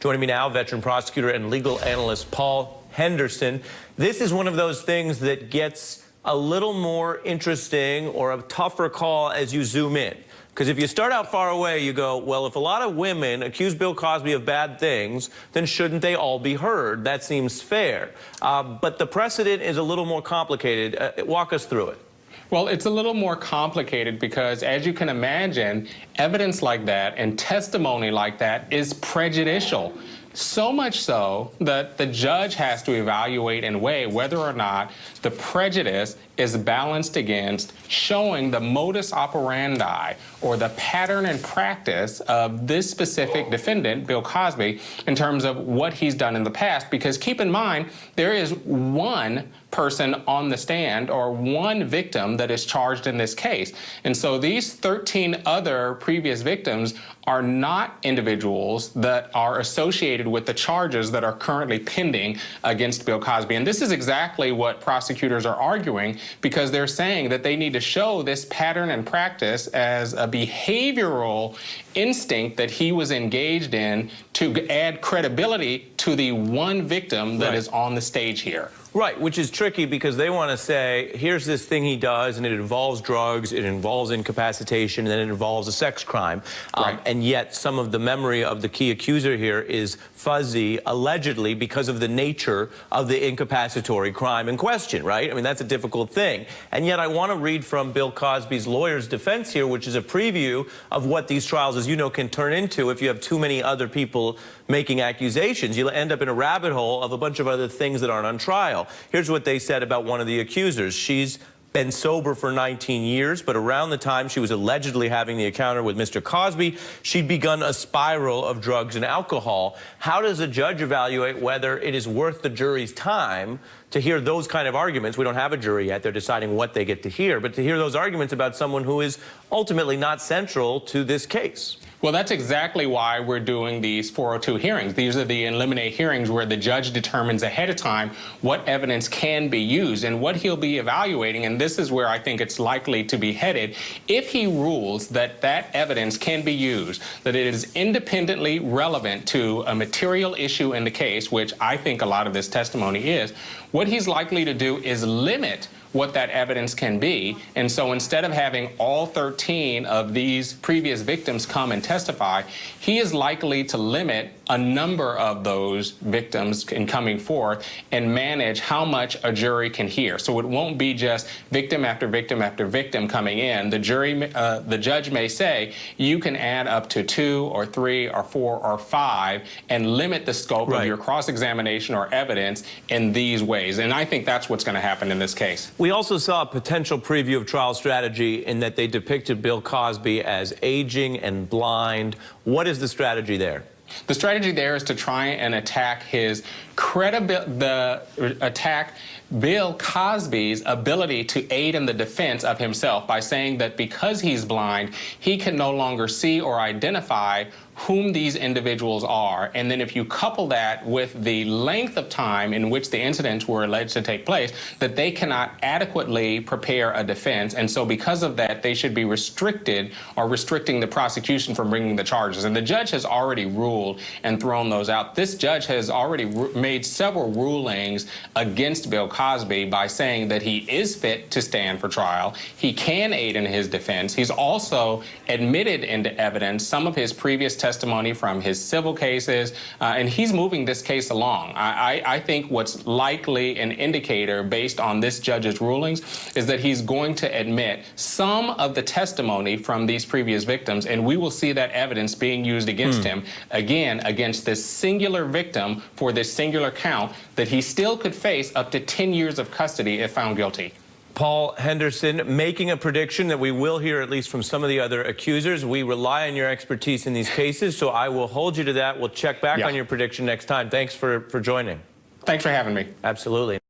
Joining me now, veteran prosecutor and legal analyst Paul Henderson. This is one of those things that gets a little more interesting or a tougher call as you zoom in. Because if you start out far away, you go, well, if a lot of women accuse Bill Cosby of bad things, then shouldn't they all be heard? That seems fair. But the precedent is a little more complicated. Walk us through it. Well, it's a little more complicated because, as you can imagine, evidence like that and testimony like that is prejudicial. So much so that the judge has to evaluate and weigh whether or not the prejudice is balanced against showing the modus operandi or the pattern and practice of this specific defendant, Bill Cosby, in terms of what he's done in the past. Because keep in mind, there is one person on the stand or one victim that is charged in this case. And so these 13 other previous victims are not individuals that are associated with the charges that are currently pending against Bill Cosby. And this is exactly what prosecutors are arguing, because they're saying that they need to show this pattern and practice as a behavioral instinct that he was engaged in to add credibility to the one victim that is on the stage here. Right, which is tricky because they want to say, here's this thing he does, and it involves drugs, it involves incapacitation, and then it involves a sex crime. And yet some of the memory of the key accuser here is fuzzy, allegedly, because of the nature of the incapacitory crime in question, right? I mean, that's a difficult thing. And yet I want to read from Bill Cosby's lawyer's defense here, which is a preview of what these trials, as you know, can turn into if you have too many other people making accusations. You'll end up in a rabbit hole of a bunch of other things that aren't on trial. Here's what they said about one of the accusers. She's been sober for 19 years, but around the time she was allegedly having the encounter with Mr. Cosby, she'd begun a spiral of drugs and alcohol. How does a judge evaluate whether it is worth the jury's time to hear those kind of arguments? We don't have a jury yet. They're deciding what they get to hear. But to hear those arguments about someone who is ultimately not central to this case. Well, that's exactly why we're doing these 402 hearings. These are the in limine hearings where the judge determines ahead of time what evidence can be used and what he'll be evaluating. And this is where I think it's likely to be headed. If he rules that that evidence can be used, that it is independently relevant to a material issue in the case, which I think a lot of this testimony is, what he's likely to do is limit what that evidence can be. And so instead of having all 13 of these previous victims come and testify, he is likely to limit a number of those victims in coming forth and manage how much a jury can hear. So it won't be just victim after victim after victim coming in. The judge may say, you can add up to 2 or 3 or 4 or 5 and limit the scope of your cross-examination or evidence in these ways. And I think that's what's going to happen in this case. We also saw a potential preview of trial strategy in that they depicted Bill Cosby as aging and blind. What is the strategy there? The strategy there is to try and attack his attack Bill Cosby's ability to aid in the defense of himself by saying that because he's blind, he can no longer see or identify whom these individuals are. And then if you couple that with the length of time in which the incidents were alleged to take place, that they cannot adequately prepare a defense. And so because of that, they should be restricted or restricting the prosecution from bringing the charges. And the judge has already ruled and thrown those out. This judge has already made several rulings against Bill Cosby by saying that he is fit to stand for trial. He can aid in his defense. He's also admitted into evidence some of his previous testimony from his civil cases, and he's moving this case along. I think what's likely an indicator based on this judge's rulings is that he's going to admit some of the testimony from these previous victims, and we will see that evidence being used against him, again, against this singular victim for this singular count, that he still could face up to 10 years of custody if found guilty. Paul Henderson making a prediction that we will hear at least from some of the other accusers. We rely on your expertise in these cases, so I will hold you to that. We'll check back on your prediction next time. Thanks for joining. Thanks for having me. Absolutely.